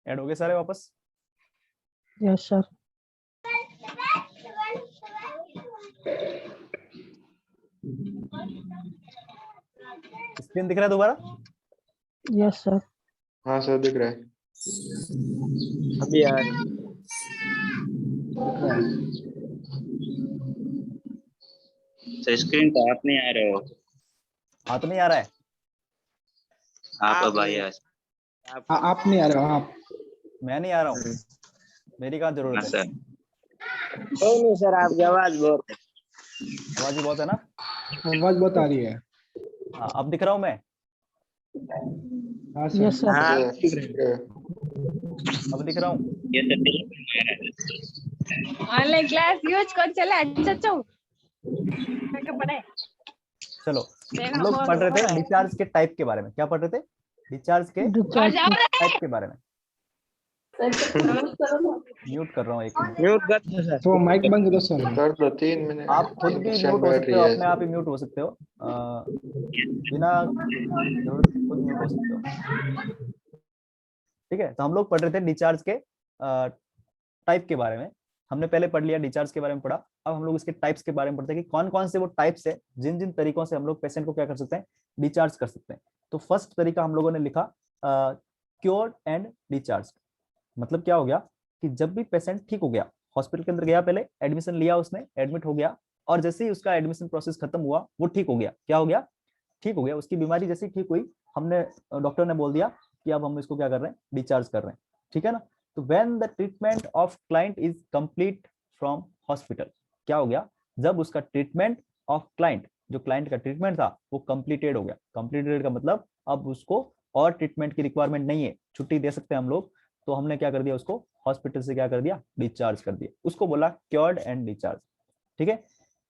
Add हो गए सारे वापस? Yes sir. स्क्रीन दिख रहा है दोबारा? Yes sir. हाँ सर दिख रहा है। अभी आ रही। दिख रहा है? सर स्क्रीन पे आप नहीं आ रहे हो। हाँ तो नहीं आ रहा है? आप अब आइए। आप नहीं आ रहे हो आप। मैं नहीं आ रहा हूँ? मेरी कहाँ हाँ जरूरत है? सर। कोई नहीं सर, आपकी आवाज बहुत है। आवाज ही बहुत है ना? आवाज बहुत आ रही है। हाँ अब दिख रहा हूँ मैं? हाँ सर। Yes sir. हाँ दिख रहा है। अब दिख रहा हूँ? ये सर दिख ऑनलाइन क्लास यूज कर चला अच्छा पढ़े। चलो हम लोग पढ़ रहे थे डिस्चार्ज के टाइप के बारे में। क्या पढ़ रहे थे? डिस्चार्ज के टाइप के बारे में। म्यूट कर रहा हूँ एक मिनट। म्यूट कर दो सर। तो माइक बंद करो सर। कर दो 3 मिनट। आप खुद भी म्यूट हो सकते हो, अपने आप ही म्यूट हो सकते हो, बिना जरूरत के खुद म्यूट हो सकते हो। ठीक है, तो हम लोग पढ़ रहे थे डिस्चार्ज के टाइप के बारे में। हमने पहले पढ़ लिया, डिस्चार्ज के बारे में पढ़ा। अब हम लोग इसके टाइप्स के बारे में पढ़ते हैं कि कौन कौन से वो टाइप्स है, जिन जिन तरीकों से हम लोग पेशेंट को क्या कर सकते हैं, डिस्चार्ज कर सकते हैं। तो फर्स्ट तरीका हम लोगों ने लिखा क्योर्ड एंड डिस्चार्ज। मतलब क्या हो गया कि जब भी पेशेंट ठीक हो गया, हॉस्पिटल के अंदर गया, पहले एडमिशन लिया, उसने एडमिट हो गया, और जैसे ही उसका एडमिशन प्रोसेस खत्म हुआ, वो ठीक हो गया। क्या हो गया? ठीक हो गया। उसकी बीमारी जैसे ही ठीक हुई, हमने डॉक्टर ने बोल दिया कि अब हम इसको क्या कर रहे हैं, डिस्चार्ज कर रहे हैं। ठीक है ना? तो when the treatment of client is complete from hospital, क्या हो गया? जब उसका ट्रीटमेंट ऑफ क्लाइंट, जो क्लाइंट का ट्रीटमेंट था, वो कंप्लीटेड हो गया। कंप्लीटेड का मतलब अब उसको और ट्रीटमेंट की रिक्वायरमेंट नहीं है, छुट्टी दे सकते हैं हम लोग। तो हमने क्या कर दिया, उसको हॉस्पिटल से क्या कर दिया, डिस्चार्ज कर दिया। उसको बोला क्योर्ड एंड डिस्चार्ज। ठीक है?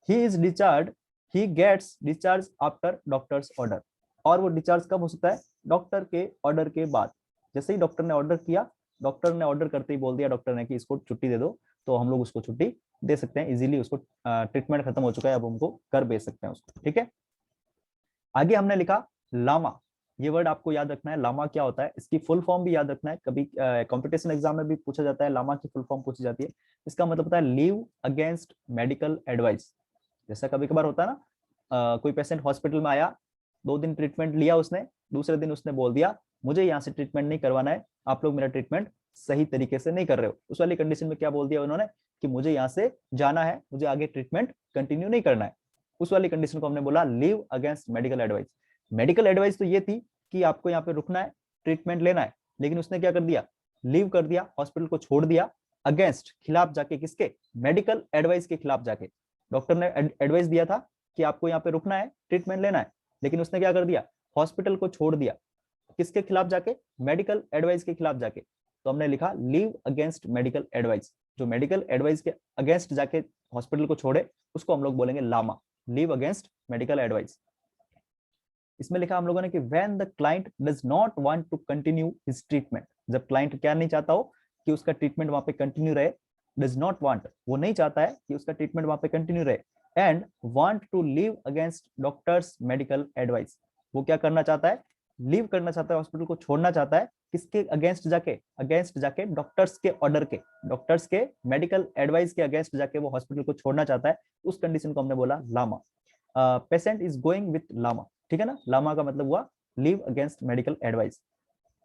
He is discharge, he gets discharge after doctors order. और वो डिस्चार्ज कब हो सकता है? डॉक्टर के ऑर्डर के बाद। जैसे ही डॉक्टर ने ऑर्डर किया, डॉक्टर ने ऑर्डर करते ही बोल दिया डॉक्टर ने कि इसको छुट्टी दे दो, तो हम लोग उसको छुट्टी दे सकते हैं इजीली। उसको ट्रीटमेंट खत्म हो चुका है, अब हमको कर भेज सकते हैं उसको। ठीक है? आगे हमने लिखा लामा। ये वर्ड आपको याद रखना है, लामा क्या होता है, इसकी फुल फॉर्म भी याद रखना है। कभी कंपटीशन एग्जाम में भी पूछा जाता है, लामा की फुल फॉर्म पूछी जाती है। इसका मतलब होता है लीव अगेंस्ट मेडिकल एडवाइस। जैसा कभी कभार होता है ना, कोई पेशेंट हॉस्पिटल में आया, 2 दिन ट्रीटमेंट लिया उसने, दूसरे दिन उसने बोल दिया मुझे यहाँ से ट्रीटमेंट नहीं करवाना है, आप लोग मेरा ट्रीटमेंट सही तरीके से नहीं कर रहे हो। उस वाली कंडीशन में क्या बोल दिया उन्होंने कि मुझे यहाँ से जाना है, मुझे आगे ट्रीटमेंट कंटिन्यू नहीं करना है। उस वाली कंडीशन को हमने बोला leave against medical advice. Medical advice तो ये थी कि आपको यहाँ पे रुकना है, ट्रीटमेंट लेना है, लेकिन उसने क्या कर दिया, लीव कर दिया, हॉस्पिटल को छोड़ दिया, अगेंस्ट, खिलाफ जाके, किसके? मेडिकल एडवाइस के खिलाफ जाके। डॉक्टर ने एडवाइस दिया था कि आपको यहाँ पे रुकना है, ट्रीटमेंट लेना है, लेकिन उसने क्या कर दिया, हॉस्पिटल को छोड़ दिया, किसके खिलाफ जाके? मेडिकल एडवाइस के खिलाफ जाके। तो हमने लिखा लीव अगेंस्ट मेडिकल एडवाइस। जो मेडिकल एडवाइस के अगेंस्ट जाके हॉस्पिटल को छोड़े, उसको हम लोग बोलेंगे LAMA, leave against medical advice. इसमें लिखा हम लोगों ने कि when the client does not want to continue his treatment. जब क्लाइंट क्या नहीं चाहता हो कि उसका ट्रीटमेंट वहां पे कंटिन्यू रहे, डज नॉट वांट, वो नहीं चाहता है कि उसका ट्रीटमेंट वहां पे कंटिन्यू रहे, and want to leave against doctors medical advice. वो क्या करना चाहता है? लीव करना चाहता है, हॉस्पिटल को छोड़ना चाहता है, किसके अगेंस्ट जाके? अगेंस्ट जाके डॉक्टर्स के ऑर्डर के, डॉक्टर्स के मेडिकल एडवाइस के अगेंस्ट जाके वो हॉस्पिटल को छोड़ना चाहता है। उस कंडीशन को हमने बोला LAMA. Patient is going with LAMA. ठीक है ना? लामा का मतलब हुआ leave against medical advice.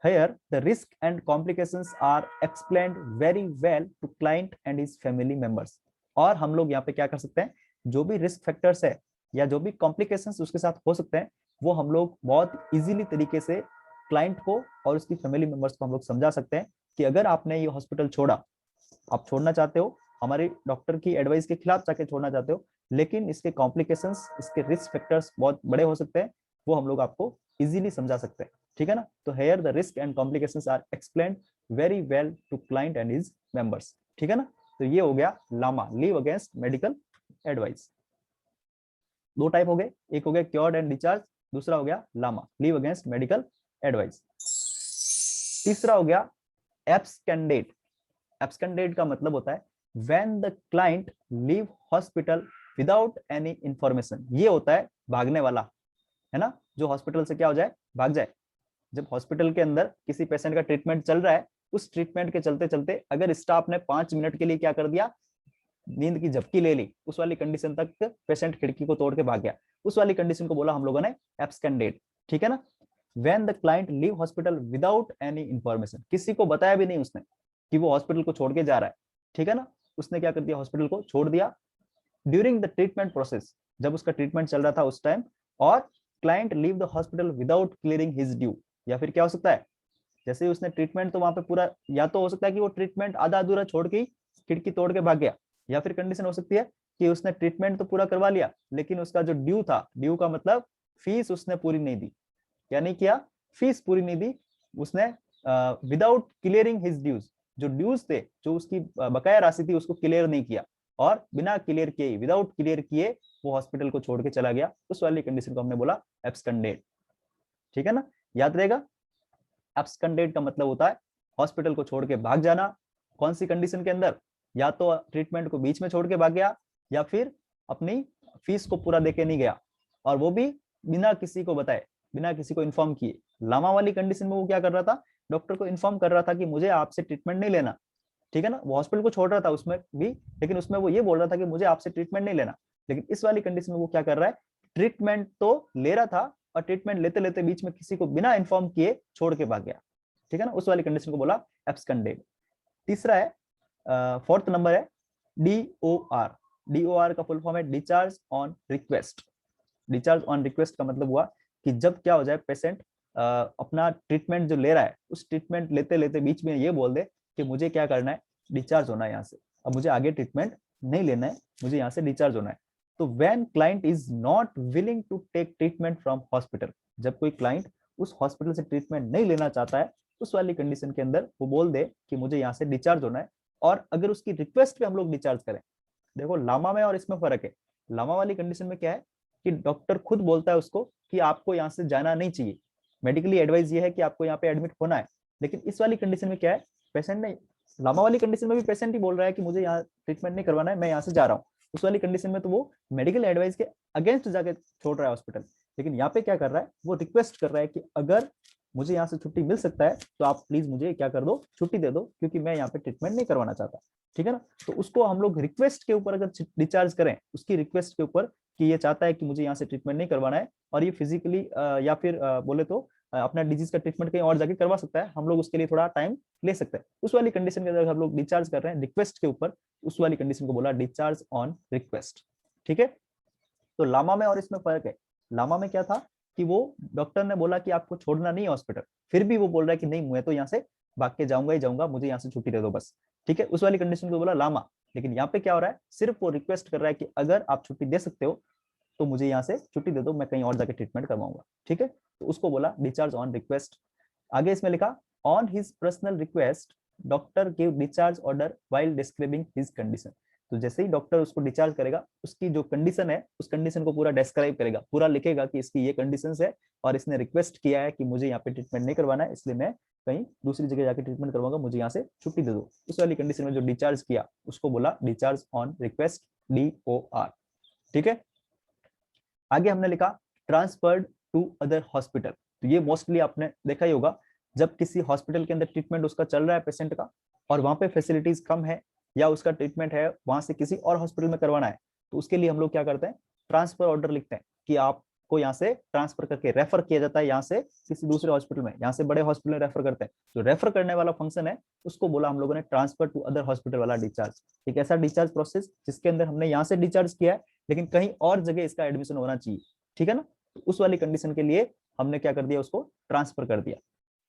Here the risk and complications are explained very well to client and his family members। और हम लोग यहाँ पे क्या कर सकते हैं, जो भी रिस्क फैक्टर्स है या जो भी कॉम्प्लिकेशंस उसके साथ हो सकते हैं, वो हम लोग बहुत इजीली तरीके से क्लाइंट को और उसकी फैमिली मेंबर्स को हम लोग समझा सकते हैं कि अगर आपने ये हॉस्पिटल छोड़ा, आप छोड़ना चाहते हो, हमारे डॉक्टर की एडवाइस के खिलाफ जाके छोड़ना चाहते हो, लेकिन इसके कॉम्प्लिकेशंस, इसके रिस्क फैक्टर्स बहुत बड़े हो सकते हैं, वो हम लोग आपको इजीली समझा सकते हैं। ठीक है ना? तो here the risk and complications are explained very well to client and his members. ठीक है ना? तो ये हो गया LAMA, leave against medical advice. 2 type हो गए, एक हो गया क्योर्ड एंड डिस्चार्ज, दूसरा हो गया LAMA, leave against medical advice. तीसरा हो गया एब्सकेंडेड। एब्सकेंडेड का मतलब होता है when the client leave hospital without any information. ये होता है भागने वाला, है ना? जो हॉस्पिटल से क्या हो जाए, भाग जाए। जब हॉस्पिटल के अंदर किसी पेशेंट का ट्रीटमेंट चल रहा है, उस ट्रीटमेंट के चलते चलते अगर स्टाफ ने 5 मिनट के लिए क्या कर दिया, नींद की झपकी ले ली, उस वाली कंडीशन तक पेशेंट खिड़की को तोड़ के भाग गया, उस वाली कंडीशन को बोला हम लोगों ने एब्सकेंडेड। ठीक है ना। When the client leave hospital without any information, किसी को बताया भी नहीं उसने कि वो हॉस्पिटल को छोड़ के जा रहा है। ठीक है ना, उसने क्या कर दिया, हॉस्पिटल को छोड़ दिया ड्यूरिंग द ट्रीटमेंट प्रोसेस, जब उसका ट्रीटमेंट चल रहा था उस टाइम, और client leave the hospital without clearing his due. या फिर क्या हो सकता है, जैसे ही उसने ट्रीटमेंट तो वहां पे पूरा, या तो हो सकता है कि वो ट्रीटमेंट आधा अधूरा छोड़ के खिड़की तोड़ के भाग गया, या फिर कंडीशन हो सकती है कि उसने ट्रीटमेंट तो पूरा करवा लिया लेकिन उसका जो ड्यू था, ड्यू का मतलब फीस उसने पूरी नहीं दी। क्या नहीं किया, फीस पूरी नहीं दी उसने, विदाउट क्लियरिंग हिज ड्यूज, जो ड्यूज थे, जो उसकी बकाया राशि थी, उसको क्लियर नहीं किया, और बिना क्लियर किए, विदाउट क्लियर किए वो हॉस्पिटल को छोड़ के चला गया, उस वाली कंडीशन को हमने बोला एब्सकेंडेड। ठीक है ना, याद रहेगा। एब्सकेंडेड का मतलब होता है हॉस्पिटल को छोड़ के भाग जाना। कौन सी कंडीशन के अंदर, या तो ट्रीटमेंट को बीच में छोड़ के भाग गया, या फिर अपनी फीस को पूरा देके नहीं गया, और वो भी बिना किसी को बताए, बिना किसी को इन्फॉर्म किए। लामा वाली कंडीशन में वो क्या कर रहा था, डॉक्टर को इन्फॉर्म कर रहा था कि मुझे आपसे ट्रीटमेंट नहीं लेना। ठीक है ना, वो हॉस्पिटल को छोड़ रहा था उसमें भी, लेकिन उसमें वो ये बोल रहा था कि मुझे आपसे ट्रीटमेंट नहीं लेना। लेकिन इस वाली कंडीशन में वो क्या कर रहा है, ट्रीटमेंट तो ले रहा था और ट्रीटमेंट लेते लेते बीच में किसी को बिना इन्फॉर्म किए छोड़ के भाग गया। ठीक है ना, उस वाली कंडीशन को बोला एब्सकेंडेड। तीसरा है, फोर्थ नंबर है DOR। DOR का फुल फॉर्म है discharge on request. Discharge on request का मतलब हुआ कि जब क्या हो जाए, पेशेंट अपना ट्रीटमेंट जो ले रहा है, उस ट्रीटमेंट लेते लेते बीच में ये बोल दे कि मुझे क्या करना है, डिस्चार्ज होना है यहाँ से, अब मुझे आगे ट्रीटमेंट नहीं लेना है, मुझे यहाँ से डिस्चार्ज होना है। तो when client is not willing to take treatment from hospital, जब कोई क्लाइंट उस हॉस्पिटल से ट्रीटमेंट नहीं लेना चाहता है, उस वाली कंडीशन के अंदर वो बोल दे कि मुझे यहाँ से डिस्चार्ज होना है, और अगर उसकी रिक्वेस्ट पे हम लोग डिस्चार्ज करें। देखो लामा में और इसमें फर्क है। लामा वाली कंडीशन में क्या है कि डॉक्टर खुद बोलता है उसको कि आपको यहाँ से जाना नहीं चाहिए, मेडिकली एडवाइस ये है कि आपको यहाँ पे एडमिट होना है। लेकिन इस वाली कंडीशन में क्या है, पेशेंट नहीं, लामा वाली कंडीशन में भी पेशेंट ही बोल रहा है कि मुझे यहाँ ट्रीटमेंट नहीं करवाना है, मैं यहाँ से जा रहा हूँ। उस वाली कंडीशन में तो वो मेडिकल एडवाइस के अगेंस्ट जाके छोड़ रहा है हॉस्पिटल। लेकिन यहाँ पे क्या कर रहा है, वो रिक्वेस्ट कर रहा है कि अगर मुझे यहाँ से छुट्टी मिल सकता है तो आप प्लीज मुझे क्या कर दो, छुट्टी दे दो, क्योंकि मैं यहाँ पे ट्रीटमेंट नहीं करवाना चाहता। ठीक है ना, तो उसको हम लोग रिक्वेस्ट के ऊपर अगर डिस्चार्ज करें, उसकी रिक्वेस्ट के ऊपर कि ये चाहता है कि मुझे यहाँ से ट्रीटमेंट नहीं करवाना है, और ये फिजिकली या फिर बोले तो अपना डिजीज का ट्रीटमेंट कहीं और जाके करवा सकता है, हम लोग उसके लिए थोड़ा टाइम ले सकते हैं। उस वाली कंडीशन के अंदर हम लोग डिस्चार्ज कर रहे हैं रिक्वेस्ट के ऊपर, उस वाली कंडीशन को बोला डिस्चार्ज ऑन रिक्वेस्ट। ठीक है, तो लामा में और इसमें फर्क है। लामा में क्या था कि वो डॉक्टर ने बोला कि आपको छोड़ना नहीं है हॉस्पिटल, फिर भी वो बोल रहा है कि नहीं मैं तो यहाँ से भाग के जाऊंगा ही जाऊंगा, मुझे यहाँ से छुट्टी दे दो बस। ठीक है, उस वाली कंडीशन को बोला लामा। लेकिन यहाँ पे क्या हो रहा है, सिर्फ वो रिक्वेस्ट कर रहा है कि अगर आप छुट्टी दे सकते हो तो मुझे यहाँ से छुट्टी दे दो, मैं कहीं और जाके ट्रीटमेंट करवाऊंगा। ठीक है, तो उसको बोला डिस्चार्ज ऑन रिक्वेस्ट। आगे इसमें लिखा on his personal request doctor give discharge order while describing his condition. तो जैसे ही डॉक्टर उसको डिस्चार्ज करेगा, उसकी जो कंडीशन है उस कंडीशन को पूरा डिस्क्राइब करेगा, पूरा लिखेगा कि इसकी ये कंडीशंस है और इसने रिक्वेस्ट किया है कि मुझे यहाँ पे ट्रीटमेंट नहीं करवाना है, इसलिए मैं कहीं दूसरी जगह जाके ट्रीटमेंट करवाऊंगा, मुझे यहाँ से छुट्टी दे दो। उस वाली कंडीशन में जो डिस्चार्ज किया उसको बोला डिस्चार्ज ऑन रिक्वेस्ट, DOR। ठीक है, आगे हमने लिखा ट्रांसफर्ड टू अदर हॉस्पिटल। तो ये मोस्टली आपने देखा ही होगा, जब किसी हॉस्पिटल के अंदर ट्रीटमेंट उसका चल रहा है पेशेंट का, और वहां पे फैसिलिटीज कम है या उसका ट्रीटमेंट है वहां से किसी और हॉस्पिटल में करवाना है, तो उसके लिए हम लोग क्या करते हैं, ट्रांसफर ऑर्डर लिखते हैं कि आपको यहाँ से ट्रांसफर करके रेफर किया जाता है यहाँ से किसी दूसरे हॉस्पिटल में, यहाँ से बड़े हॉस्पिटल में रेफर करते हैं। जो रेफर करने वाला फंक्शन है उसको बोला हम लोगों ने ट्रांसफर टू अदर हॉस्पिटल वाला डिस्चार्ज। एक ऐसा डिस्चार्ज प्रोसेस जिसके अंदर हमने यहाँ से डिस्चार्ज किया है लेकिन कहीं और जगह इसका एडमिशन होना चाहिए। ठीक है ना, तो उस वाली कंडीशन के लिए हमने क्या कर दिया, उसको ट्रांसफर कर दिया।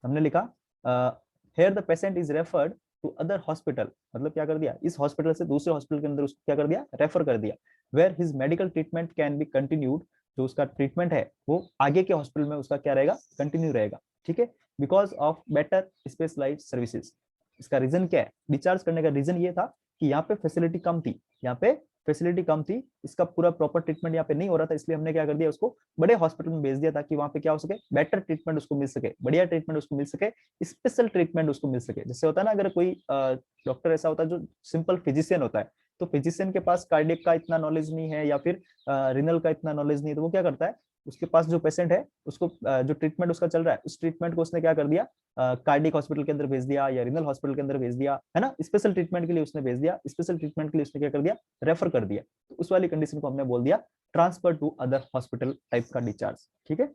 हमने लिखा here the patient is referred to other hospital, मतलब क्या कर दिया, इस हॉस्पिटल से दूसरे हॉस्पिटल के अंदर उसको क्या कर दिया, रेफर कर दिया। Where his medical treatment can be continued, जो उसका ट्रीटमेंट है वो आगे के हॉस्पिटल में उसका क्या रहेगा, कंटिन्यू रहेगा। ठीक है, because of better specialised services. इसका रीजन क्या है, डिस्चार्ज करने का रीजन ये था कि यहाँ पे फैसिलिटी कम थी, यहाँ पे फैसिलिटी कम थी, इसका पूरा प्रॉपर ट्रीटमेंट यहाँ पे नहीं हो रहा था, इसलिए हमने क्या कर दिया, उसको बड़े हॉस्पिटल में भेज दिया ताकि वहां पे क्या हो सके, बेटर ट्रीटमेंट उसको मिल सके, बढ़िया ट्रीटमेंट उसको मिल सके, स्पेशल ट्रीटमेंट उसको मिल सके। जैसे होता है ना, अगर कोई डॉक्टर ऐसा होता है जो सिंपल फिजिशियन होता है, तो फिजिशियन के पास कार्डियक का इतना नॉलेज नहीं है या फिर रिनल का इतना नॉलेज नहीं है, तो वो क्या करता है, उसके पास जो पेशेंट है उसको जो ट्रीटमेंट उसका चल रहा है उस ट्रीटमेंट को उसने क्या कर दिया, कार्डियक हॉस्पिटल के अंदर भेज दिया या रीनल हॉस्पिटल के अंदर भेज दिया, है ना, स्पेशल ट्रीटमेंट के लिए उसने भेज दिया, स्पेशल ट्रीटमेंट के लिए उसने क्या कर दिया, रेफर कर दिया। तो उस वाली कंडीशन को हमने बोल दिया transfer to other hospital type का डिस्चार्ज। ठीक है,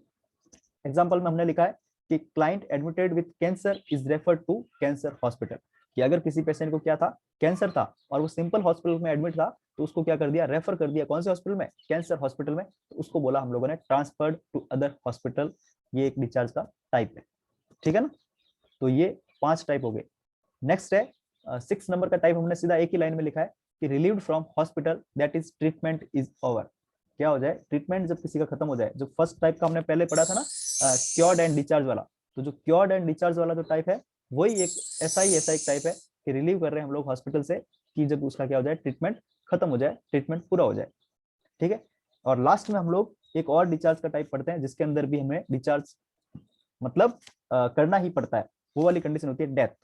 एग्जाम्पल में हमने लिखा है कि client admitted with cancer is referred to cancer hospital, कि अगर किसी पेशेंट को क्या था, कैंसर था और वो सिंपल हॉस्पिटल में एडमिट था तो उसको क्या कर दिया, रेफर कर दिया कौन से हॉस्पिटल में, कैंसर हॉस्पिटल में। तो उसको बोला हम लोगों ने ट्रांसफर्ड टू अदर हॉस्पिटल। ये एक डिस्चार्ज का टाइप है। ठीक है ना, तो ये 5 टाइप हो गए। नेक्स्ट है 6 नंबर का टाइप, हमने सीधा एक ही लाइन में लिखा है कि relieved from hospital that is treatment is over. क्या हो जाए, ट्रीटमेंट जब किसी का खत्म हो जाए। जो फर्स्ट टाइप का हमने पहले पढ़ा था ना, क्योर्ड एंड डिस्चार्ज वाला, तो जो क्योर्ड एंड डिस्चार्ज वाला जो टाइप है वही एक ऐसा एक टाइप है कि रिलीव कर रहे हैं हम लोग हॉस्पिटल से कि जब उसका क्या हो जाए, ट्रीटमेंट खत्म हो जाए, ट्रीटमेंट पूरा हो जाए। ठीक है, और लास्ट में हम लोग एक और डिस्चार्ज का टाइप पढ़ते हैं जिसके अंदर भी हमें डिस्चार्ज मतलब करना ही पड़ता है। वो वाली कंडीशन होती है डेथ।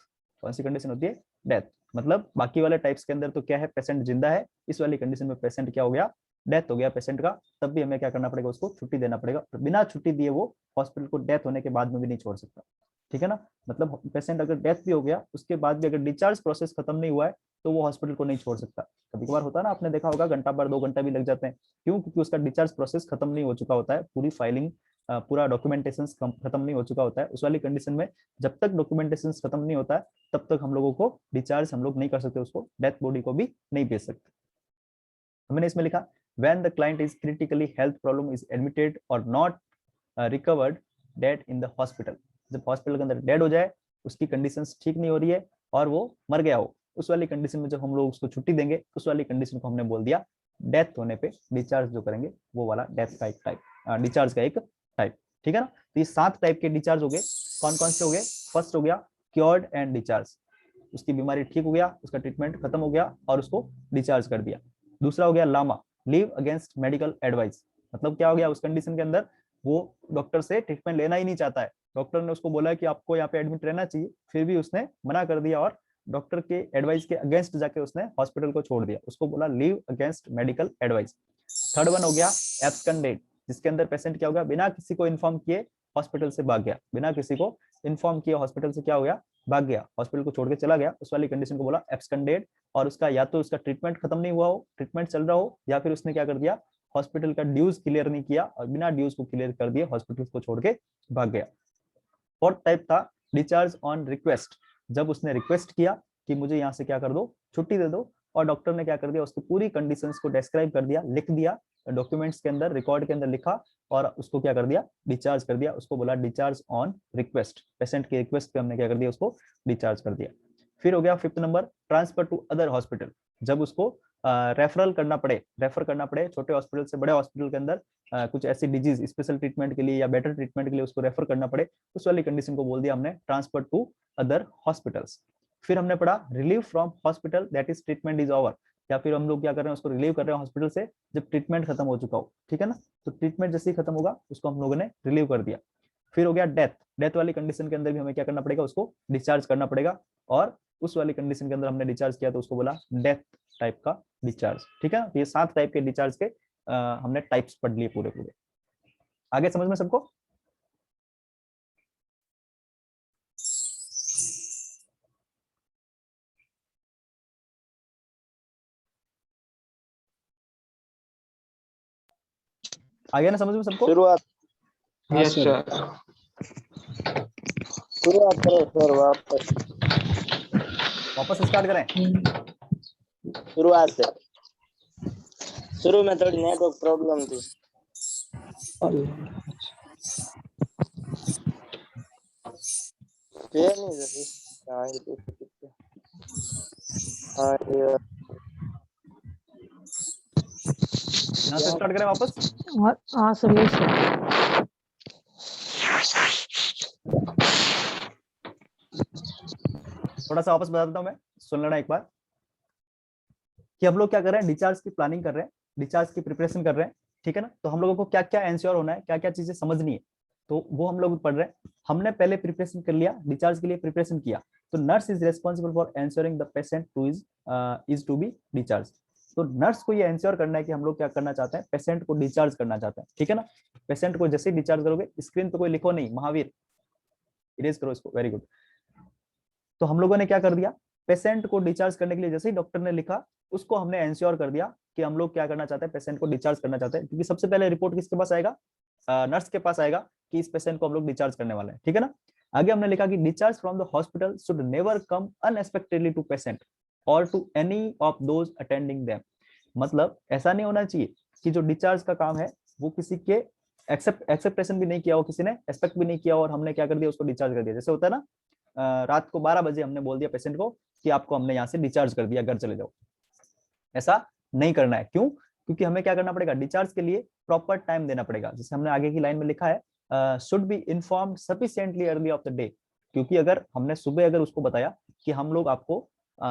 कौन सी कंडीशन होती है, डेथ। मतलब बाकी वाले टाइप्स के अंदर तो क्या है, पेशेंट जिंदा है, इस वाली कंडीशन में पेशेंट क्या हो गया, डेथ हो गया पेशेंट का, तब भी हमें क्या करना पड़ेगा, उसको छुट्टी देना पड़ेगा। बिना छुट्टी दिए वो हॉस्पिटल को डेथ होने के बाद में भी नहीं छोड़ सकता। ठीक है ना, मतलब पेशेंट अगर डेथ भी हो गया उसके बाद भी अगर डिस्चार्ज प्रोसेस खत्म नहीं हुआ है तो वो हॉस्पिटल को नहीं छोड़ सकता। कभी कभार होता है ना, आपने देखा होगा घंटा भर 2 घंटा भी लग जाते हैं, क्यों, क्योंकि उसका डिस्चार्ज प्रोसेस खत्म नहीं हो चुका होता है, पूरी फाइलिंग पूरा डॉक्यूमेंटेशन खत्म नहीं हो चुका होता है। उस वाली कंडीशन में जब तक डॉक्यूमेंटेशन खत्म नहीं होता है तब तक हम लोगों को डिस्चार्ज हम लोग नहीं कर सकते, उसको डेथ बॉडी को भी नहीं भेज सकते। हमने इसमें लिखा when the client is critically health problem is admitted or not recovered dead in the hospital। जब हॉस्पिटल के अंदर डेड हो जाए, उसकी कंडीशंस ठीक नहीं हो रही है और वो मर गया हो, उस वाली कंडीशन में जब हम लोग उसको छुट्टी देंगे उस वाली कंडीशन को हमने बोल दिया डेथ होने पे डिस्चार्ज जो करेंगे वो वाला डेथ का एक टाइप, डिस्चार्ज का एक टाइप। ठीक है ना, तो ये 7 टाइप के डिस्चार्ज हो गए। कौन कौन से हो गए, फर्स्ट हो गया क्योर्ड एंड डिस्चार्ज, उसकी बीमारी ठीक हो गया, उसका ट्रीटमेंट खत्म हो गया और उसको डिस्चार्ज कर दिया। दूसरा हो गया LAMA, leave against medical advice, मतलब क्या हो गया, उस कंडीशन के अंदर वो डॉक्टर से ट्रीटमेंट लेना ही नहीं चाहता है, डॉक्टर ने उसको बोला कि आपको यहाँ पे एडमिट रहना चाहिए, फिर भी उसने मना कर दिया और डॉक्टर के एडवाइस के अगेंस्ट जाके उसने हॉस्पिटल को छोड़ दिया, उसको बोला leave against medical advice. Third one हो गया एब्सकंडेड, जिसके अंदर पेशेंट क्या हो गया, बिना किसी को इन्फॉर्म किए हॉस्पिटल से भाग गया, बिना किसी को इन्फॉर्म किए हॉस्पिटल से क्या हो गया, भाग गया, हॉस्पिटल को छोड़ के चला गया, उस वाली कंडीशन को बोला एब्सकंडेड। और उसका या तो उसका ट्रीटमेंट खत्म नहीं हुआ हो, ट्रीटमेंट चल रहा हो, या फिर उसने क्या कर दिया, हॉस्पिटल का ड्यूज क्लियर नहीं किया और बिना ड्यूज को क्लियर कर दिए हॉस्पिटल को छोड़ के भाग गया। फोर्थ टाइप था डिस्चार्ज ऑन रिक्वेस्ट, जब उसने रिक्वेस्ट किया कि मुझे यहाँ से क्या कर दो, छुट्टी दे दो, और डॉक्टर ने क्या कर दिया, उसकी पूरी कंडीशंस को डिस्क्राइब कर दिया, लिख दिया डॉक्यूमेंट्स के अंदर, रिकॉर्ड के अंदर लिखा और उसको क्या कर दिया, डिस्चार्ज कर दिया, उसको बोला डिस्चार्ज ऑन रिक्वेस्ट, पेशेंट की रिक्वेस्ट पे हमने क्या कर दिया, उसको डिस्चार्ज कर दिया। फिर हो गया 5th number transfer to other hospital, जब उसको रेफरल करना पड़े, रेफर करना पड़े छोटे हॉस्पिटल से बड़े हॉस्पिटल के अंदर, कुछ ऐसी डिजीज स्पेशल ट्रीटमेंट के लिए या बेटर ट्रीटमेंट के लिए उसको रेफर करना पड़े, उस वाली कंडीशन को बोल दिया हमने ट्रांसफर टू अदर हॉस्पिटल्स। फिर हमने पढ़ा relieve from hospital that is treatment is over, या फिर हम लोग क्या कर रहे हैं, उसको रिलीव कर रहे हैं हॉस्पिटल से जब ट्रीटमेंट खत्म हो चुका हो। ठीक है ना, तो ट्रीटमेंट जैसे ही खत्म होगा उसको हम लोगों ने रिलीव कर दिया। फिर हो गया डेथ, डेथ वाली कंडीशन के अंदर भी हमें क्या करना पड़ेगा, उसको डिस्चार्ज करना पड़ेगा, और उस वाली कंडीशन के अंदर हमने डिस्चार्ज किया तो उसको बोला डेथ टाइप का डिस्चार्ज। ठीक है, ये 7 टाइप के डिस्चार्ज के हमने टाइप्स पढ़ लिए पूरे पूरे। आगे समझ में सबको? आ गया ना समझ में सबको? शुरुआत यस सर। शुरुआत करो सर, वापस स्टार्ट करें? शुरुआत से। शुरू में थोड़ी नेटवर्क प्रॉब्लम थी। ये नहीं जैसे हाँ ये यहाँ से स्टार्ट करें वापस? हाँ सर, यस सर। थोड़ा सा वापस बता देता हूँ मैं, सुन लेना एक बार कि हम लोग क्या कर रहे हैं, डिस्चार्ज की प्लानिंग कर रहे हैं, डिस्चार्ज की प्रिपरेशन कर रहे हैं। ठीक है ना, तो हम लोगों को क्या क्या एंश्योर होना है, क्या क्या चीजें समझनी है, तो वो हम लोग पढ़ रहे हैं। हमने पहले प्रिपरेशन कर लिया, डिस्चार्ज के लिए प्रिपरेशन किया, तो nurse is responsible for ensuring the patient to is to be discharge. तो नर्स को ये इंश्योर करना है कि हम लोग क्या करना चाहते हैं, पेशेंट को डिस्चार्ज करना चाहते हैं, ठीक है ना। पेशेंट को जैसे ही डिस्चार्ज करोगे, स्क्रीन पे कोई लिखो नहीं, महावीर इरेज करो इसको, वेरी गुड। तो हम लोगों ने क्या कर दिया, पेशेंट को डिस्चार्ज करने के लिए जैसे ही डॉक्टर ने लिखा, उसको हमने इंश्योर कर दिया कि हम लोग क्या करना चाहते हैं, पेशेंट को डिस्चार्ज करना चाहते हैं, क्योंकि सबसे पहले रिपोर्ट किसके पास आएगा, नर्स के पास आएगा कि इस पेशेंट को हम लोग डिस्चार्ज करने वाले हैं, ठीक है ना। आगे हमने लिखा कि discharge from the hospital should never come unexpectedly to patient और to any of those attending them. मतलब ऐसा नहीं होना चाहिए कि जो डिस्चार्ज का काम है वो किसी के एक्सेप्टेशन भी नहीं किया हो, किसी ने एक्सपेक्ट भी नहीं किया और हमने क्या कर दिया, उसको डिस्चार्ज कर दिया। जैसे होता है ना, रात को 12 बजे हमने बोल दिया पेशेंट को कि आपको हमने यहाँ से डिस्चार्ज कर दिया, घर चले जाओ। ऐसा नहीं करना है। क्यों? क्योंकि हमें क्या करना पड़ेगा, डिस्चार्ज के लिए प्रॉपर टाइम देना पड़ेगा। जैसे हमने आगे की लाइन में लिखा है, should be informed sufficiently early of the day. क्योंकि अगर हमने सुबह अगर उसको बताया कि हम लोग आपको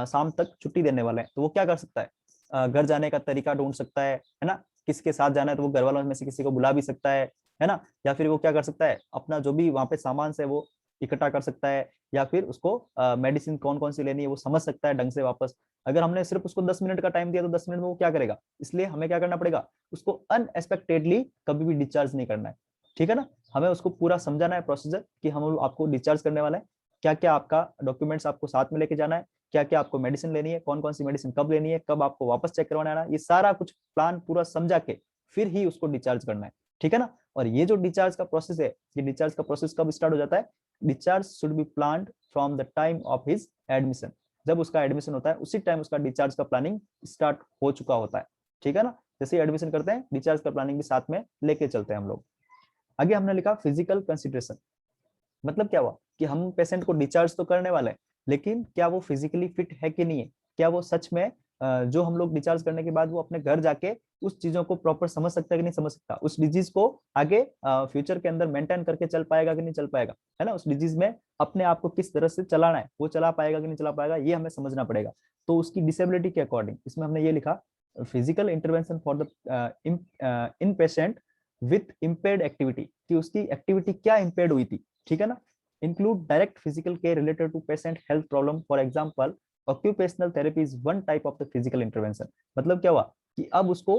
शाम तक छुट्टी देने वाले हैं, तो वो क्या कर सकता है, घर जाने का तरीका ढूंढ सकता है ना। किसके साथ जाना है तो वो घर वालों में से किसी को बुला भी सकता है ना। या फिर वो क्या कर सकता है, अपना जो भी वहां पे सामान से वो इकट्ठा कर सकता है, या फिर उसको मेडिसिन कौन कौन सी लेनी है वो समझ सकता है ढंग से वापस। अगर हमने सिर्फ उसको 10 मिनट का टाइम दिया तो 10 मिनट में वो क्या करेगा। इसलिए हमें क्या करना पड़ेगा, उसको अनएक्सपेक्टेडली कभी भी डिस्चार्ज नहीं करना है, ठीक है ना। हमें उसको पूरा समझाना है प्रोसीजर कि हम आपको डिस्चार्ज करने वाला है, क्या क्या आपका डॉक्यूमेंट्स आपको साथ में लेके जाना है, क्या क्या आपको मेडिसिन लेनी है, कौन कौन सी मेडिसिन कब लेनी है, कब आपको वापस चेक करवाना है, ये सारा कुछ प्लान पूरा समझा के फिर ही उसको डिस्चार्ज करना है, ठीक है ना। और ये जो डिस्चार्ज का प्रोसेस है, ये डिस्चार्ज का प्रोसेस कब स्टार्ट हो जाता है, discharge should be planned from the time of his admission. जब उसका एडमिशन होता है उसी टाइम उसका डिस्चार्ज का प्लानिंग स्टार्ट हो चुका होता है, ठीक है ना। जैसे एडमिशन करते हैं, डिस्चार्ज का प्लानिंग भी साथ में लेके चलते हैं हम लोग। आगे हमने लिखा फिजिकल कंसिडरेशन। मतलब क्या हुआ कि हम पेशेंट को डिस्चार्ज तो करने वाले हैं, लेकिन क्या वो फिजिकली फिट है कि नहीं है, क्या वो सच में जो हम लोग डिस्चार्ज करने के बाद वो अपने घर जाके उस चीजों को प्रॉपर समझ सकता है कि नहीं समझ सकता, उस डिजीज को आगे फ्यूचर के अंदर मेंटेन करके चल पाएगा कि नहीं चल पाएगा, है ना। उस डिजीज में अपने आप को किस तरह से चलाना है, वो चला पाएगा कि नहीं चला पाएगा, ये हमें समझना पड़ेगा। तो उसकी डिसेबिलिटी के अकॉर्डिंग इसमें हमने ये लिखा, physical intervention for the in patient with impaired activity, कि उसकी एक्टिविटी क्या इम्पेयर्ड हुई थी, ठीक है ना। Include direct physical care related to patient health problem, for example occupational therapy is one type of the physical intervention. मतलब क्या हुआ कि अब उसको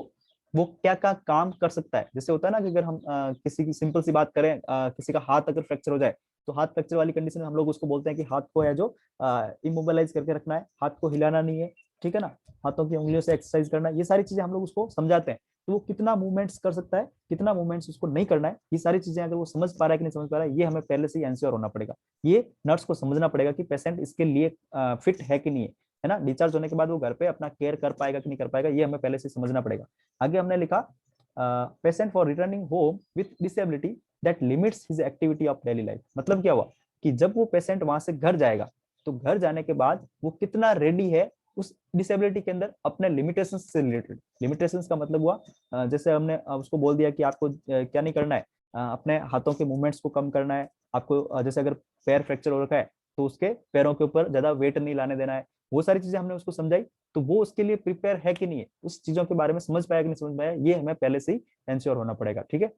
वो क्या क्या काम कर सकता है। जैसे होता है ना कि अगर हम किसी की सिंपल सी बात करें, किसी का हाथ अगर फ्रैक्चर हो जाए, तो हाथ फ्रैक्चर वाली कंडीशन में हम लोग उसको बोलते हैं कि हाथ को है जो इमोबिलाइज करके रखना है, हाथ को हिलाना नहीं है, ठीक है ना। हाथों की उंगलियों से एक्सरसाइज करना, ये सारी चीजें हम लोग उसको समझाते हैं। तो वो कितना मूवमेंट्स कर सकता है, कितना मूवमेंट्स उसको नहीं करना है, ये सारी चीजें अगर वो समझ पा रहा है कि नहीं समझ पा रहा है, ये हमें पहले से ही एंश्योर होना पड़ेगा। ये नर्स को समझना पड़ेगा कि पेशेंट इसके लिए फिट है कि नहीं है ना। डिस्चार्ज होने के बाद वो घर पे अपना केयर कर पाएगा कि नहीं कर पाएगा, ये हमें पहले से समझना पड़ेगा। आगे हमने लिखा, patient for returning home with disability that limits his activity of daily life. मतलब क्या हुआ कि जब वो पेशेंट वहां से घर जाएगा, तो घर जाने के बाद वो कितना रेडी है उस डिसेबिलिटी के अंदर अपने लिमिटेशंस से रिलेटेड। लिमिटेशंस का मतलब हुआ, जैसे हमने उसको बोल दिया कि आपको क्या नहीं करना है, अपने हाथों के मूवमेंट्स को कम करना है आपको। जैसे अगर पैर फ्रैक्चर हो रखा है तो उसके पैरों के ऊपर ज्यादा वेट नहीं लाने देना है, वो सारी चीजें हमने उसको समझाई। तो वो उसके लिए प्रिपेयर है कि नहीं है, उस चीजों के बारे में समझ पाया कि नहीं समझ पाया, ये हमें पहले से ही एंश्योर होना पड़ेगा, ठीक है।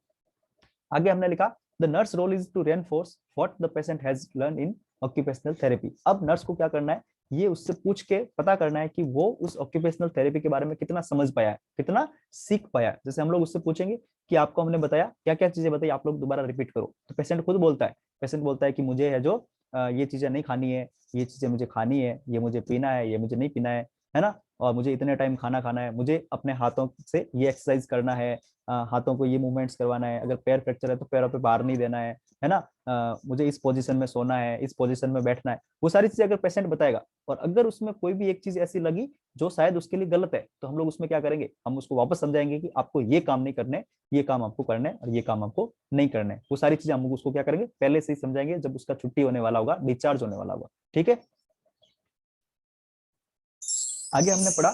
आगे हमने लिखा, the nurse role is to reinforce what the patient has learn in occupational therapy. अब नर्स को क्या करना है, ये उससे पूछ के पता करना है कि वो उस ऑक्यूपेशनल थेरेपी के बारे में कितना समझ पाया है, कितना सीख पाया है। जैसे हम लोग उससे पूछेंगे कि आपको हमने बताया क्या क्या चीजें बताई, आप लोग दोबारा रिपीट करो। तो पेशेंट खुद बोलता है, पेशेंट बोलता है कि मुझे है जो ये चीजें नहीं खानी है, ये चीजें मुझे खानी है, ये मुझे पीना है, ये मुझे नहीं पीना है ना। और मुझे इतने टाइम खाना खाना है, मुझे अपने हाथों से ये एक्सरसाइज करना है, हाथों को ये मूवमेंट्स करवाना है, अगर पैर फ्रैक्चर है तो पैरों पे भार नहीं देना है ना। मुझे इस पोजीशन में सोना है, इस पोजीशन में बैठना है। वो सारी चीजें अगर पेशेंट बताएगा, और अगर उसमें कोई भी एक चीज ऐसी लगी जो शायद उसके लिए गलत है, तो हम लोग उसमें क्या करेंगे, हम उसको वापस समझाएंगे कि आपको ये काम नहीं करने, ये काम आपको करने और ये काम आपको नहीं करने। वो सारी चीजें हम उसको क्या करेंगे, पहले से ही समझाएंगे जब उसका छुट्टी होने वाला होगा, डिस्चार्ज होने वाला होगा, ठीक है। आगे हमने पढ़ा,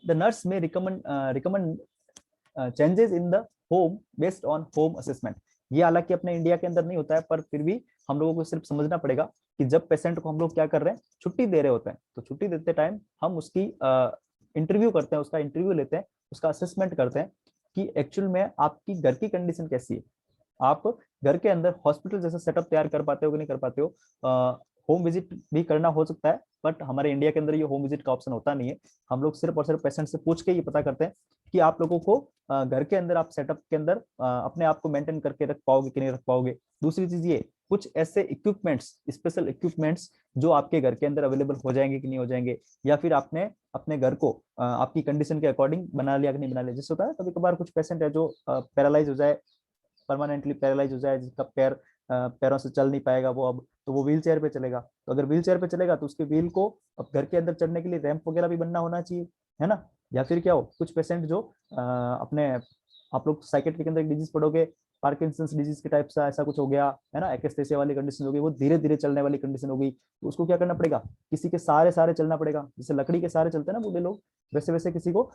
द नर्स में recommend changes in the home based on home assessment. ये हालांकि अपने इंडिया के अंदर नहीं होता है, पर फिर भी हम लोगों को सिर्फ समझना पड़ेगा कि जब पेशेंट को हम लोग क्या कर रहे हैं, छुट्टी दे रहे होते हैं, तो छुट्टी देते टाइम हम उसकी इंटरव्यू करते हैं, उसका इंटरव्यू लेते हैं, उसका असेसमेंट करते हैं कि एक्चुअल में आपकी घर की कंडीशन कैसी है, आप घर के अंदर हॉस्पिटल जैसा सेटअप तैयार कर पाते हो कि नहीं कर पाते हो, होम विजिट भी करना हो सकता है, बट हमारे इंडिया के अंदर ये होम विजिट का ऑप्शन होता नहीं है। हम लोग सिर्फ और सिर्फ पेशेंट से पूछ के ये पता करते हैं कि आप लोगों को घर के अंदर, आप सेटअप के अंदर अपने आप को मेंटेन करके रख पाओगे कि नहीं रख पाओगे। दूसरी चीज ये, कुछ ऐसे इक्विपमेंट्स, स्पेशल इक्विपमेंट्स जो आपके घर के अंदर अवेलेबल हो जाएंगे कि नहीं हो जाएंगे, या फिर आपने अपने घर को आपकी कंडीशन के अकॉर्डिंग बना लिया कि नहीं बना लिया। जैसे होता है कभी कभार कुछ पेशेंट है जो पैरालाइज हो जाए, परमानेंटली पैरालाइज हो जाए, जिसका पैरों से चल नहीं पाएगा वो, अब तो वो व्हील चेयर पे चलेगा। तो अगर व्हील चेयर पे चलेगा तो उसके व्हील को अब घर के अंदर चढ़ने के लिए रैंप वगैरह भी बनना होना चाहिए, है ना। या फिर क्या हो, कुछ पेशेंट जो अपने, आप लोग साइकेट्री के अंदर एक डिजीज पढ़ोगे, पार्किंसंस डिजीज के टाइप सा ऐसा कुछ हो गया है ना, एक्स्थेसिया वाली कंडीशन हो गई, वो धीरे धीरे चलने वाली कंडीशन हो गई, तो उसको क्या करना पड़ेगा, किसी के सहारे सहारे चलना पड़ेगा। जैसे लकड़ी के सहारे चलते हैं ना बूढ़े लोग, वैसे वैसे किसी को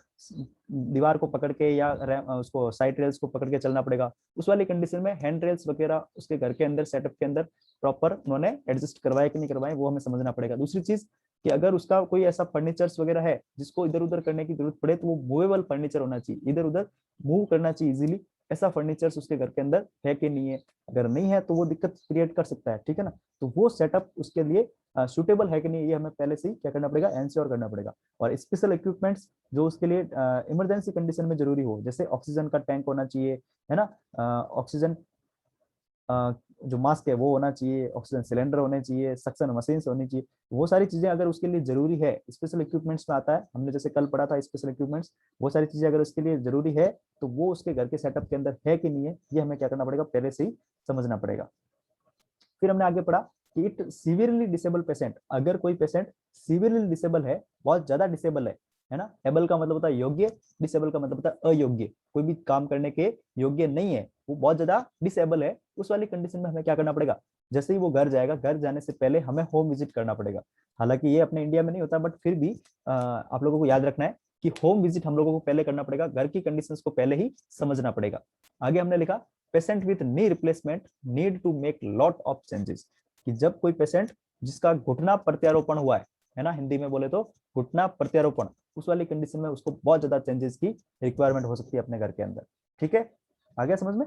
दीवार को पकड़ के या उसको साइड रेल्स को पकड़ के चलना पड़ेगा। उस वाली कंडीशन में हैंड रेल्स वगैरह उसके घर के अंदर, सेटअप के अंदर प्रॉपर उन्होंने एडजस्ट करवाए कि नहीं करवाए, वो हमें समझना पड़ेगा। दूसरी चीज कि अगर उसका कोई ऐसा फर्नीचर्स वगैरह है जिसको इधर उधर करने की जरूरत पड़े, तो वो मूवेबल फर्नीचर होना चाहिए, इधर उधर मूव करना चाहिए इजीली। ऐसा फर्नीचर्स उसके घर के अंदर है कि नहीं है, अगर नहीं है तो वो दिक्कत क्रिएट कर सकता है, ठीक है ना। तो वो सेटअप उसके लिए सुटेबल है कि नहीं, ये हमें पहले से ही क्या करना पड़ेगा, एंश्योर करना पड़ेगा। और स्पेशल इक्विपमेंट्स जो उसके लिए इमरजेंसी कंडीशन में जरूरी हो, जैसे ऑक्सीजन का टैंक होना चाहिए, है ना, ऑक्सीजन जो मास्क है वो होना चाहिए, ऑक्सीजन सिलेंडर होने चाहिए, सक्शन मशीन होनी चाहिए। वो सारी चीजें अगर उसके लिए जरूरी है, स्पेशल इक्विपमेंट्स में आता है, हमने जैसे कल पढ़ा था स्पेशल इक्विपमेंट्स, वो सारी चीजें अगर उसके लिए जरूरी है तो वो उसके घर के सेटअप के अंदर है कि नहीं है, ये हमें क्या करना पड़ेगा, पहले से ही समझना पड़ेगा। फिर हमने आगे पढ़ा कि इट सीवियरली डिसेबल पेशेंट, अगर कोई पेशेंट सीवियरली डिसेबल है, बहुत ज्यादा डिसेबल है ना, एबल का मतलब होता है योग्य, डिसेबल का मतलब होता है अयोग्य, कोई भी काम करने के योग्य नहीं है, वो बहुत ज्यादा डिसेबल है, उस वाली कंडीशन में हमें क्या करना पड़ेगा, जैसे ही वो घर जाएगा, घर जाने से पहले हमें होम विजिट करना पड़ेगा। हालांकि ये अपने इंडिया में नहीं होता, बट फिर भी आप लोगों को याद रखना है कि होम विजिट हम लोगों को पहले करना पड़ेगा, घर की कंडीशंस को पहले ही समझना पड़ेगा। आगे हमने लिखा patient with knee replacement need to make lot of changes, कि जब कोई पेशेंट जिसका घुटना प्रत्यारोपण हुआ है ना, हिंदी में बोले तो घुटना प्रत्यारोपण, उस वाली कंडीशन में उसको बहुत ज्यादा चेंजेस की रिक्वायरमेंट हो सकती है अपने घर के अंदर, ठीक है, आ गया समझ में।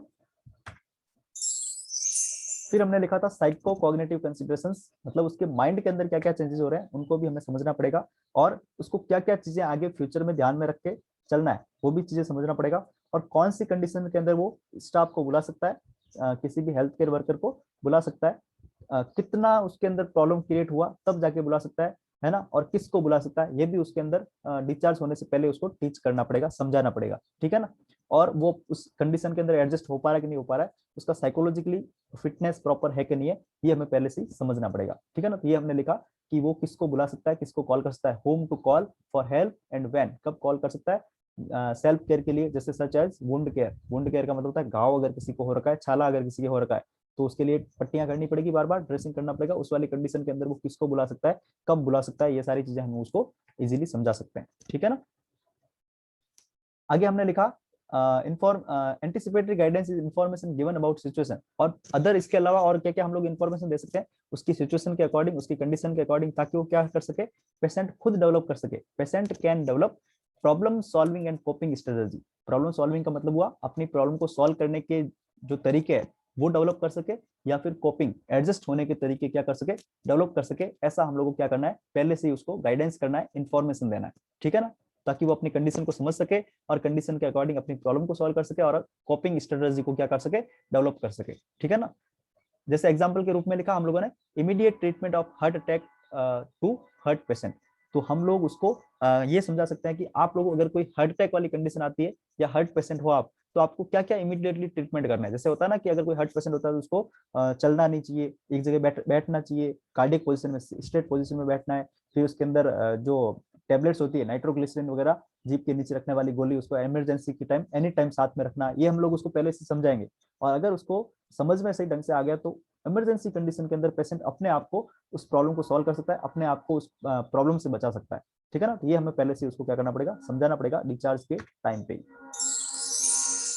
फिर हमने लिखा था साइको कॉग्निटिव कंसिडरेशंस, मतलब उसके माइंड के अंदर क्या क्या चेंजेस हो रहे हैं उनको भी हमें समझना पड़ेगा, और उसको क्या क्या चीजें आगे फ्यूचर में ध्यान में रख के चलना है वो भी चीजें समझना पड़ेगा, और कौन सी कंडीशन के अंदर वो स्टाफ को बुला सकता है, किसी भी हेल्थ केयर वर्कर को बुला सकता है, कितना उसके अंदर प्रॉब्लम क्रिएट हुआ तब जाके बुला सकता है ना, और किसको बुला सकता है, ये भी उसके अंदर डिस्चार्ज होने से पहले उसको टीच करना पड़ेगा, समझाना पड़ेगा, ठीक है ना। और वो उस कंडीशन के अंदर एडजस्ट हो पा रहा है कि नहीं हो पा रहा है, उसका साइकोलॉजिकली फिटनेस प्रॉपर है कि नहीं है, ये हमें पहले से ही समझना पड़ेगा, ठीक है ना। तो ये हमने लिखा कि वो किसको बुला सकता है, किसको कॉल कर सकता है, home to call for help and when, कब कॉल कर सकता है सेल्फ केयर के लिए, जैसे such as wound care. Wound care का मतलब होता है घाव अगर किसी को हो रखा है, छाला अगर किसी के हो रखा है, तो उसके लिए पट्टियां करनी पड़ेगी, बार बार ड्रेसिंग करना पड़ेगा, उस वाली कंडीशन के अंदर वो किसको बुला सकता है, कब बुला सकता है, ये सारी चीजें हम उसको इजीली समझा सकते हैं, ठीक है ना। आगे हमने लिखा anticipatory guidance is information given about situation, और अदर इसके अलावा और क्या क्या हम लोग इन्फॉर्मेशन दे सकते हैं उसकी सिचुएशन के अकॉर्डिंग, उसकी कंडीशन के अकॉर्डिंग, ताकि वो क्या कर सके, पेशेंट खुद डेवलप कर सके। Patient can develop problem solving and coping strategy. Problem solving का मतलब हुआ अपनी प्रॉब्लम को सॉल्व करने के जो तरीके हैं वो डेवलप कर सके, या फिर कोपिंग एडजस्ट होने के तरीके क्या कर सके, डेवलप कर सके। ऐसा हम लोगों को क्या करना है, पहले से ही उसको गाइडेंस करना है, इंफॉर्मेशन देना है, ठीक है ना, ताकि वो अपनी कंडीशन को समझ सके और कंडीशन के अकॉर्डिंग अपनी प्रॉब्लम को सॉल्व कर सके और कोपिंग स्ट्रेटजी को क्या कर सके, डेवलप कर सके, ठीक है ना। जैसे एग्जांपल के रूप में लिखा हम लोगों ने immediate treatment of heart attack to heart patient, तो हम लोग उसको ये समझा सकते हैं कि आप लोगों अगर कोई हार्ट अटैक वाली कंडीशन आती है या हार्ट पेशेंट हो आप, तो आपको क्या क्या इमीडिएटली ट्रीटमेंट करना है। जैसे होता है ना कि अगर कोई हार्ट पेशेंट होता है तो उसको चलना नहीं चाहिए, एक जगह बैठना चाहिए, कार्डियक पोजीशन में, स्ट्रेट पोजीशन में बैठना है। फिर उसके अंदर जो टेबलेट्स होती है नाइट्रोग्लिसरीन वगैरह, जीभ के नीचे रखने वाली गोली, उसको इमरजेंसी के टाइम एनी टाइम साथ में रखना, ये हम लोग उसको पहले से समझाएंगे। और अगर उसको समझ में सही ढंग से आ गया तो इमरजेंसी कंडीशन के अंदर पेशेंट अपने आप को उस प्रॉब्लम को सॉल्व कर सकता है, अपने आप को उस प्रॉब्लम से बचा सकता है, ठीक है ना। तो ये हमें पहले से उसको क्या करना पड़ेगा, समझाना पड़ेगा डिस्चार्ज के टाइम पे।